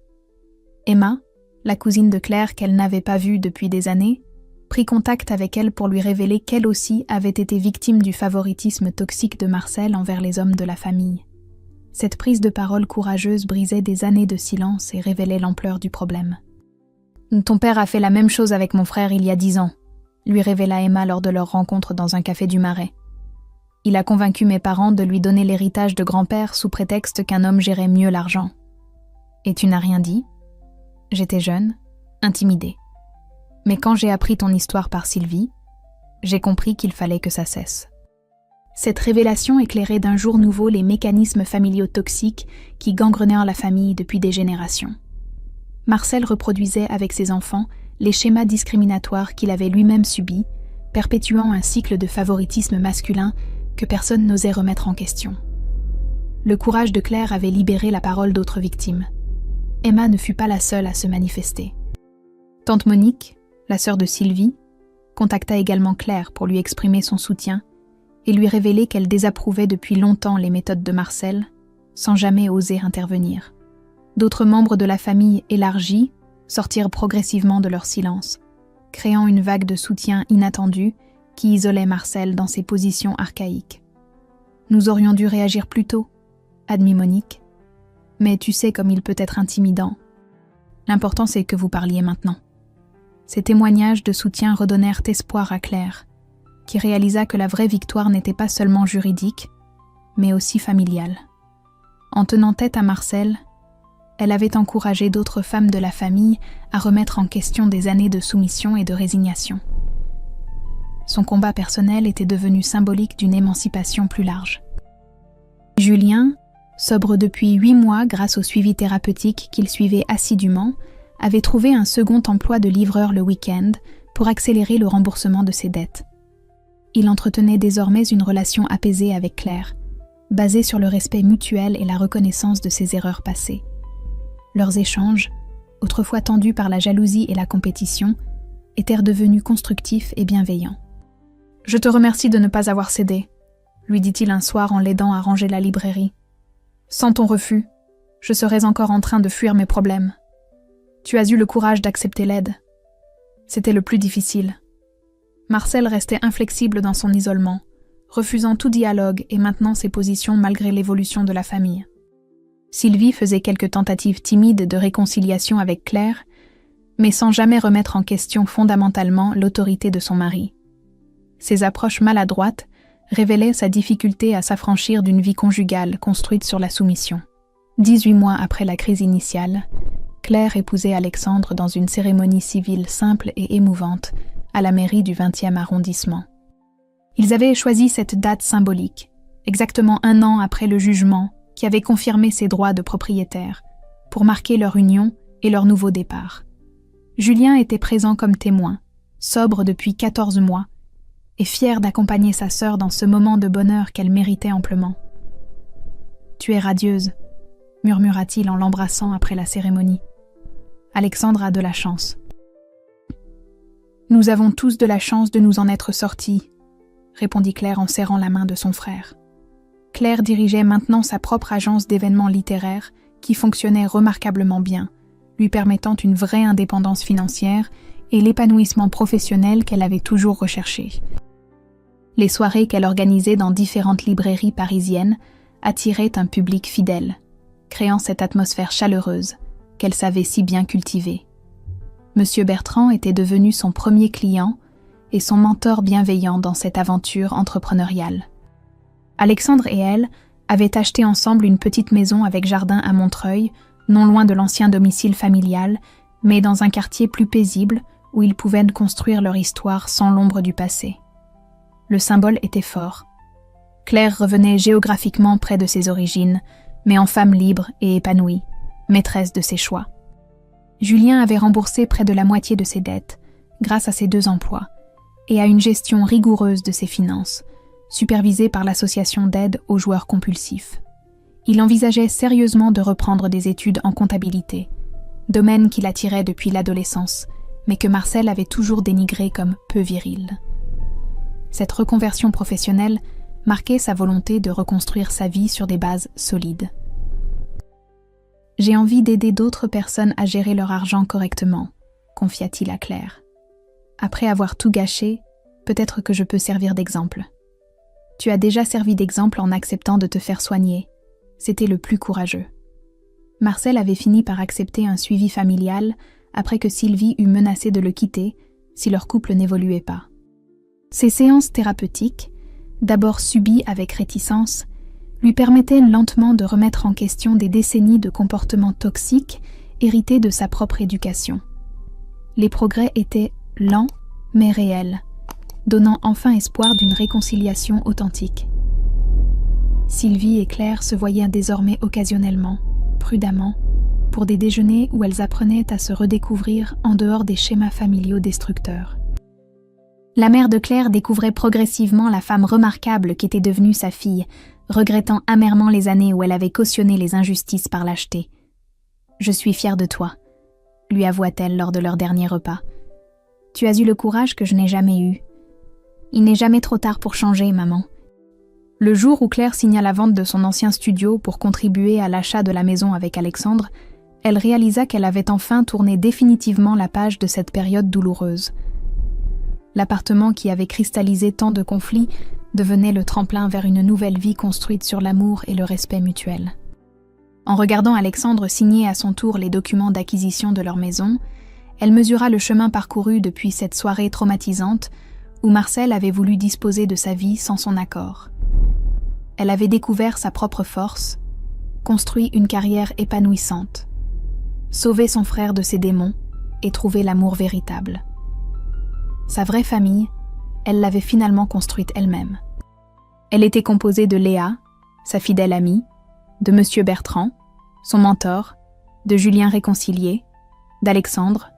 Emma, la cousine de Claire qu'elle n'avait pas vue depuis des années, prit contact avec elle pour lui révéler qu'elle aussi avait été victime du favoritisme toxique de Marcel envers les hommes de la famille. Cette prise de parole courageuse brisait des années de silence et révélait l'ampleur du problème. « Ton père a fait la même chose avec mon frère il y a 10 ans, lui révéla Emma lors de leur rencontre dans un café du Marais. Il a convaincu mes parents de lui donner l'héritage de grand-père sous prétexte qu'un homme gérait mieux l'argent. Et tu n'as rien dit ? J'étais jeune, intimidée. Mais quand j'ai appris ton histoire par Sylvie, j'ai compris qu'il fallait que ça cesse. » Cette révélation éclairait d'un jour nouveau les mécanismes familiaux toxiques qui gangrenèrent la famille depuis des générations. Marcel reproduisait avec ses enfants les schémas discriminatoires qu'il avait lui-même subis, perpétuant un cycle de favoritisme masculin que personne n'osait remettre en question. Le courage de Claire avait libéré la parole d'autres victimes. Emma ne fut pas la seule à se manifester. Tante Monique, la sœur de Sylvie, contacta également Claire pour lui exprimer son soutien et lui révéler qu'elle désapprouvait depuis longtemps les méthodes de Marcel, sans jamais oser intervenir. D'autres membres de la famille élargie sortirent progressivement de leur silence, créant une vague de soutien inattendu qui isolait Marcel dans ses positions archaïques. « Nous aurions dû réagir plus tôt », admit Monique. « Mais tu sais comme il peut être intimidant. L'important c'est que vous parliez maintenant. » Ces témoignages de soutien redonnèrent espoir à Claire, qui réalisa que la vraie victoire n'était pas seulement juridique, mais aussi familiale. En tenant tête à Marcel, elle avait encouragé d'autres femmes de la famille à remettre en question des années de soumission et de résignation. Son combat personnel était devenu symbolique d'une émancipation plus large. Julien, sobre depuis 8 mois grâce au suivi thérapeutique qu'il suivait assidûment, avait trouvé un second emploi de livreur le week-end pour accélérer le remboursement de ses dettes. Il entretenait désormais une relation apaisée avec Claire, basée sur le respect mutuel et la reconnaissance de ses erreurs passées. Leurs échanges, autrefois tendus par la jalousie et la compétition, étaient devenus constructifs et bienveillants. « Je te remercie de ne pas avoir cédé », lui dit-il un soir en l'aidant à ranger la librairie. « Sans ton refus, je serais encore en train de fuir mes problèmes. Tu as eu le courage d'accepter l'aide. C'était le plus difficile. » Marcel restait inflexible dans son isolement, refusant tout dialogue et maintenant ses positions malgré l'évolution de la famille. Sylvie faisait quelques tentatives timides de réconciliation avec Claire, mais sans jamais remettre en question fondamentalement l'autorité de son mari. Ses approches maladroites révélaient sa difficulté à s'affranchir d'une vie conjugale construite sur la soumission. 18 mois après la crise initiale, Claire épousait Alexandre dans une cérémonie civile simple et émouvante à la mairie du 20e arrondissement. Ils avaient choisi cette date symbolique, exactement 1 an après le jugement qui avait confirmé ses droits de propriétaire, pour marquer leur union et leur nouveau départ. Julien était présent comme témoin, sobre depuis 14 mois, et fier d'accompagner sa sœur dans ce moment de bonheur qu'elle méritait amplement. « Tu es radieuse », murmura-t-il en l'embrassant après la cérémonie. « Alexandre a de la chance. »« Nous avons tous de la chance de nous en être sortis », répondit Claire en serrant la main de son frère. Claire dirigeait maintenant sa propre agence d'événements littéraires qui fonctionnait remarquablement bien, lui permettant une vraie indépendance financière et l'épanouissement professionnel qu'elle avait toujours recherché. Les soirées qu'elle organisait dans différentes librairies parisiennes attiraient un public fidèle, créant cette atmosphère chaleureuse qu'elle savait si bien cultiver. Monsieur Bertrand était devenu son premier client et son mentor bienveillant dans cette aventure entrepreneuriale. Alexandre et elle avaient acheté ensemble une petite maison avec jardin à Montreuil, non loin de l'ancien domicile familial, mais dans un quartier plus paisible où ils pouvaient construire leur histoire sans l'ombre du passé. Le symbole était fort. Claire revenait géographiquement près de ses origines, mais en femme libre et épanouie, maîtresse de ses choix. Julien avait remboursé près de la moitié de ses dettes, grâce à ses 2 emplois, et à une gestion rigoureuse de ses finances, supervisée par l'association d'aide aux joueurs compulsifs. Il envisageait sérieusement de reprendre des études en comptabilité, domaine qui l'attirait depuis l'adolescence, mais que Marcel avait toujours dénigré comme peu viril. Cette reconversion professionnelle marquait sa volonté de reconstruire sa vie sur des bases solides. « J'ai envie d'aider d'autres personnes à gérer leur argent correctement », confia-t-il à Claire. « Après avoir tout gâché, peut-être que je peux servir d'exemple. Tu as déjà servi d'exemple en acceptant de te faire soigner. C'était le plus courageux. » Marcel avait fini par accepter un suivi familial après que Sylvie eut menacé de le quitter si leur couple n'évoluait pas. Ces séances thérapeutiques, d'abord subies avec réticence, lui permettaient lentement de remettre en question des décennies de comportements toxiques hérités de sa propre éducation. Les progrès étaient lents mais réels, donnant enfin espoir d'une réconciliation authentique. Sylvie et Claire se voyaient désormais occasionnellement, prudemment, pour des déjeuners où elles apprenaient à se redécouvrir en dehors des schémas familiaux destructeurs. La mère de Claire découvrait progressivement la femme remarquable qu'était devenue sa fille, regrettant amèrement les années où elle avait cautionné les injustices par lâcheté. « Je suis fière de toi », lui avoua-t-elle lors de leur dernier repas. « Tu as eu le courage que je n'ai jamais eu. Il n'est jamais trop tard pour changer, maman. » Le jour où Claire signa la vente de son ancien studio pour contribuer à l'achat de la maison avec Alexandre, elle réalisa qu'elle avait enfin tourné définitivement la page de cette période douloureuse. L'appartement qui avait cristallisé tant de conflits devenait le tremplin vers une nouvelle vie construite sur l'amour et le respect mutuel. En regardant Alexandre signer à son tour les documents d'acquisition de leur maison, elle mesura le chemin parcouru depuis cette soirée traumatisante où Marcel avait voulu disposer de sa vie sans son accord. Elle avait découvert sa propre force, construit une carrière épanouissante, sauvé son frère de ses démons et trouvé l'amour véritable. Sa vraie famille, elle l'avait finalement construite elle-même. Elle était composée de Léa, sa fidèle amie, de Monsieur Bertrand, son mentor, de Julien réconcilié, d'Alexandre,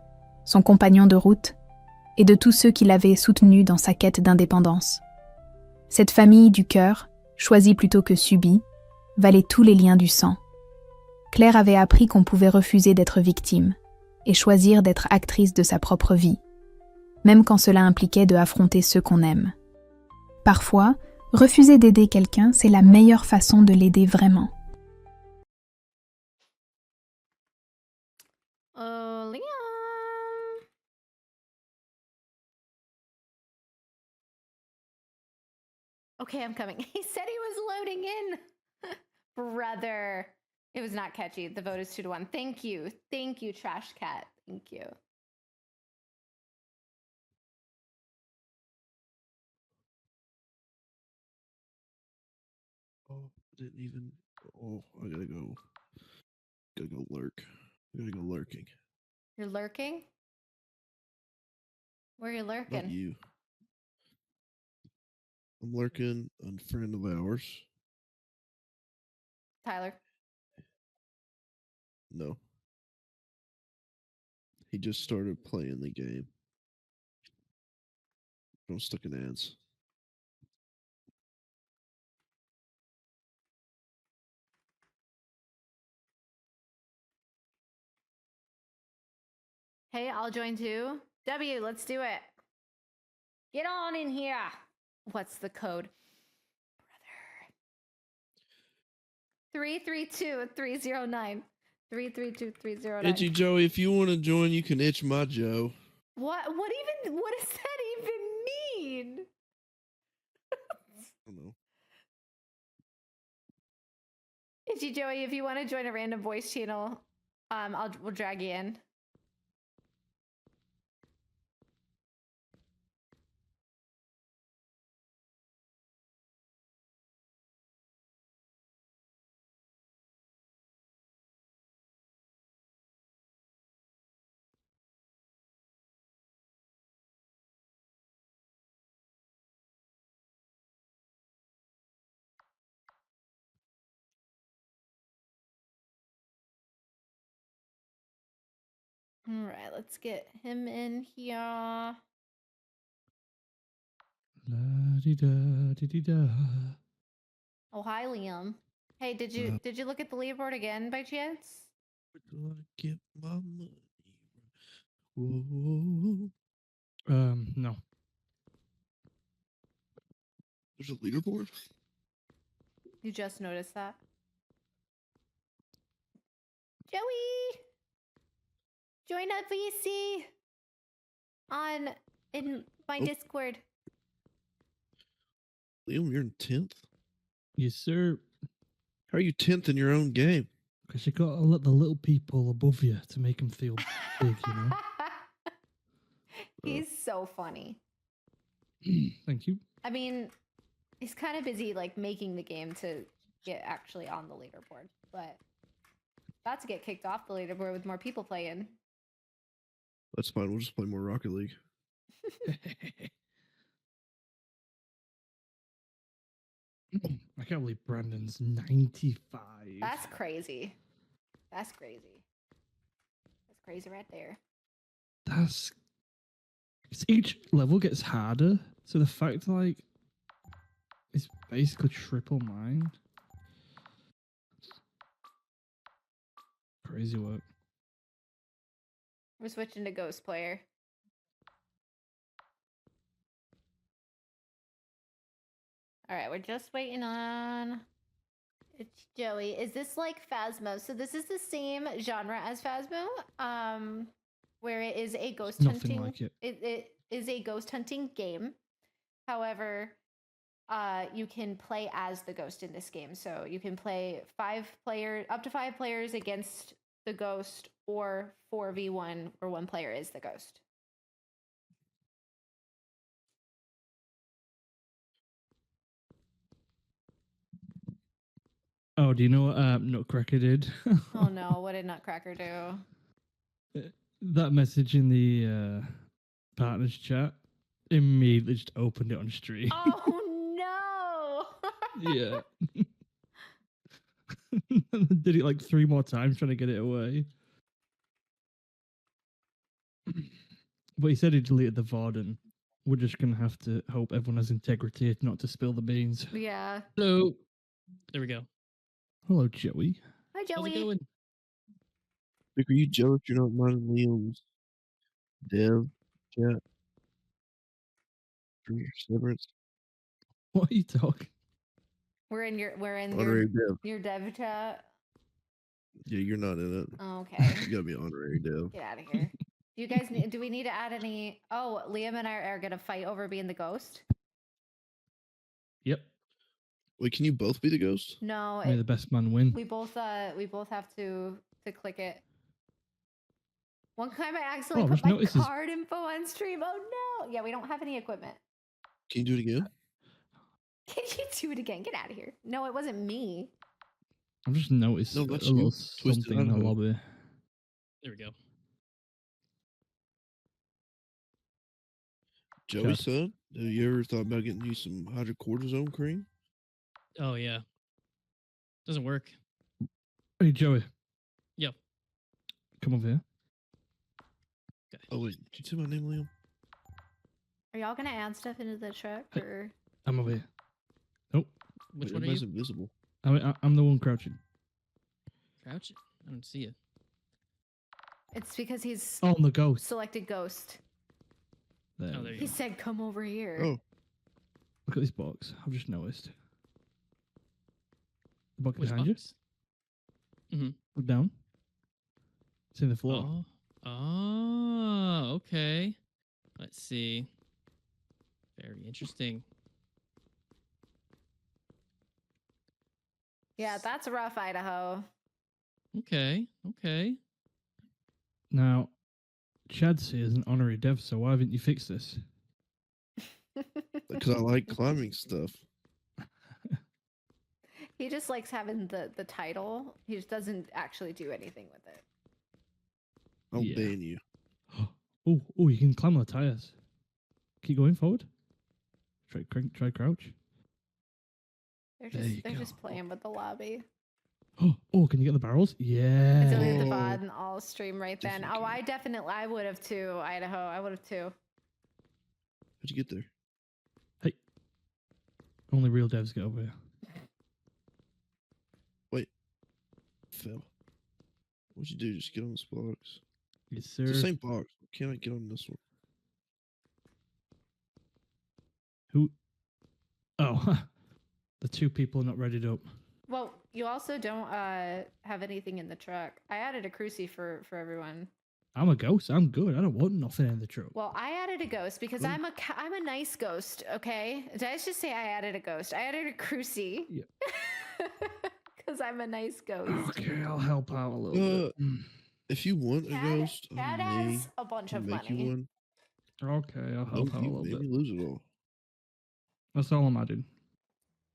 son compagnon de route, et de tous ceux qui l'avaient soutenu dans sa quête d'indépendance. Cette famille du cœur, choisie plutôt que subie, valait tous les liens du sang. Claire avait appris qu'on pouvait refuser d'être victime et choisir d'être actrice de sa propre vie, même quand cela impliquait de affronter ceux qu'on aime. Parfois, refuser d'aider quelqu'un, c'est la meilleure façon de l'aider vraiment. Liam. Okay, I'm coming. He said he was loading in. Brother. It was not catchy. The vote is 2-1. Thank you. Thank you, Trash Cat. Thank you. Oh, I didn't even. Oh, I gotta go. Gotta go lurk. I gotta go lurking. You're lurking? Where are you lurking? Not you. I'm lurking on a friend of ours. Tyler. No. He just started playing the game. Don't stick in ads. Hey, I'll join too. W, let's do it. Get on in here. What's the code? Brother. 332-309. 332-309. Itchy Joey, if you want to join, you can itch my Joe. What does that even mean? I don't know. Itchy Joey, if you want to join a random voice channel, we'll drag you in. All right, let's get him in here. La-di-da-di-di-da. Oh, hi, Liam. Hey, did you look at the leaderboard again by chance? Where do I get my money? Whoa. No. There's a leaderboard? You just noticed that? Joey! Join up VC in my Discord. Liam, you're in 10th? Yes, sir. How are you 10th in your own game? Because you got to let the little people above you to make them feel big, you know? He's so funny. Thank you. I mean, he's kind of busy like making the game to get actually on the leaderboard, but about to get kicked off the leaderboard with more people playing. That's fine. We'll just play more Rocket League. I can't believe Brandon's 95. That's crazy. That's crazy. That's crazy right there. That's... Each level gets harder, so the fact, like, it's basically triple mine. Crazy work. We're switching to Ghost Player. All right, we're just waiting on... It's Joey. Is this like Phasmo? So this is the same genre as Phasmo, where it is a ghost Nothing hunting. like it. It is a ghost hunting game. However, you can play as the ghost in this game. So you can play up to 5 players against the ghost, or 4v1 where 1 player is the ghost. Oh, do you know what Nutcracker did? Oh no, what did Nutcracker do? That message in the partners chat immediately just opened it on stream. Oh no! Yeah. Did it like 3 more times trying to get it away. But he said he deleted the VOD, and we're just gonna have to hope everyone has integrity not to spill the beans. Yeah. Hello. There we go. Hello, Joey. Hi, How's it Joey. going? Vic, are you jealous you're not minding Liam's dev chat for your severance? What are you talking? We're in Honorary dev. your dev chat. Yeah, you're not in it. Okay. You gotta be honorary dev. Get out of here. Do you guys do we need to add any? Oh, Liam and I are gonna fight over being the ghost. Yep. Wait, can you both be the ghost? No, May the best man win. we both have to click it. One time I accidentally Oh, put just my noticed his- card info on stream. Oh no! Yeah, we don't have any equipment. Can you do it again? Can you do it again? Get out of here! No, it wasn't me. I've just noticed No, a that's little you. Twisted something in the Idaho. lobby. There we go. Joey, Chad. son, have you ever thought about getting you some hydrocortisone cream? Oh yeah. Doesn't work. Hey, Joey. Yo. Come over here. Okay. Oh wait, did you say my name, Liam? Are y'all gonna add stuff into the truck Hey. or? I'm over here. Nope. Which Wait, one are everybody's you? invisible. I'm the one crouching. Crouch. I don't see you. It's because he's Oh, I'm the ghost. selected ghost. There. Oh, there you He go. said, "Come over here." Oh, Look at this box. I've just noticed. The box Which behind box? you. Look down. It's in the floor. Oh, okay. Let's see. Very interesting. Yeah, that's rough, Idaho. Okay, okay. Now, Chad's here as an honorary dev, so why haven't you fixed this? because I like climbing stuff. He just likes having the title. He just doesn't actually do anything with it. I'll Yeah. ban you. Oh, you can climb on the tires. Keep going forward. Try crouch. They're There just you they're just go. playing with the lobby. Oh, can you get the barrels? I Yeah. deleted the Oh. VOD and all stream right then. Oh, Definitely. I would have too, Idaho. I would have too. How'd you get there? Only real devs get over here. Fell. What'd you do? Just get on this box. Yes, It's sir. the same box. Can I get on this one? Who? Oh, the two people are not readied up. Well, you also don't have anything in the truck. I added a cruci for everyone. I'm a ghost. I'm good. I don't want nothing in the truck. Well, I added a ghost because Oh. I'm a nice ghost. Okay, did I just say I added a ghost? I added a cruci. Yeah. Because I'm a nice ghost. Okay, I'll help out a little bit. If you want a Chad, ghost, Chad I may has a bunch of make you money. one. Okay, I'll Oh, help out a you little made bit. me lose it all. That's all I'm adding.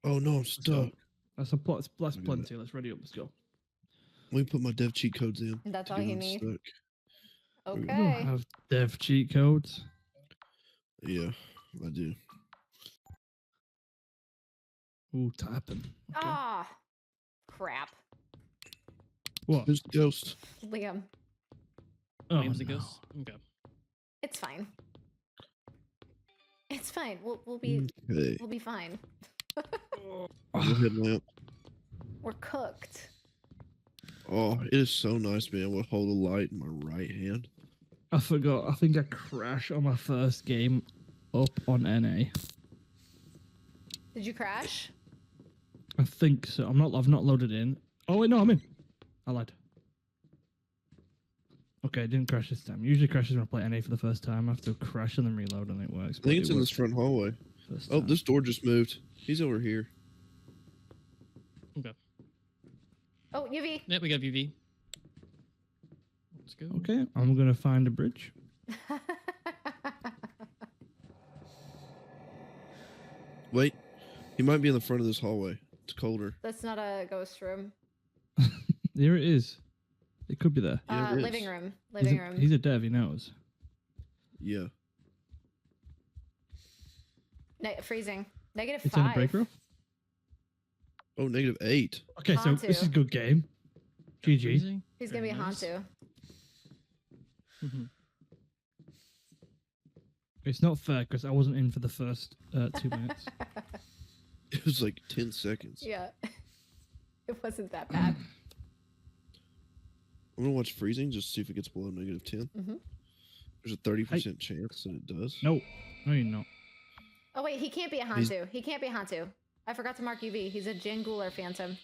Oh no, I'm stuck. That's Look at plenty. Let's ready up. Let's go. Let me put my dev cheat codes in. That's to all get you unstuck. need. I don't Okay. have dev cheat codes. Yeah, I do. Ooh, tapping. Okay. Ah, crap, What? Who's the ghost? Liam. Oh, Liam's the no. ghost. Okay. It's fine. It's fine. We'll be Okay. we'll be fine. Go ahead, lamp. We're cooked. Oh, it is so nice being able to hold a light in my right hand. I forgot. I think I crashed on my first game up on NA. Did you crash? I think so. I've not loaded in. Oh wait, no, I'm in. I lied. Okay, it didn't crash this time. Usually crashes when I play NA for the first time. I have to crash and then reload and it works. I think it's in this front hallway. Oh, this door just moved. He's over here. Okay. Oh, UV. Yeah, we got VV. Let's go. Okay, I'm gonna find a bridge. Wait, he might be in the front of this hallway. It's colder. That's not a ghost room. Here it is. It could be there. Yeah, it is. Living room. He's Living a, room. he's a dev. He knows. Yeah. Freezing. -5. It's in a break room. Oh, -8. Okay, so this is a Hantu. good game. GG. Freezing. He's gonna be Very nice. Hantu. Mhm. It's not fair because I wasn't in for the first 2 minutes. It was like 10 seconds. Yeah. It wasn't that bad. I'm gonna watch freezing just to see if it gets below -10. Mhm. There's a 30% chance that it does. No, you're not. Oh wait, he can't be a Hantu. He can't be a Hantu. I forgot to mark UV. He's a Jangooler Phantom.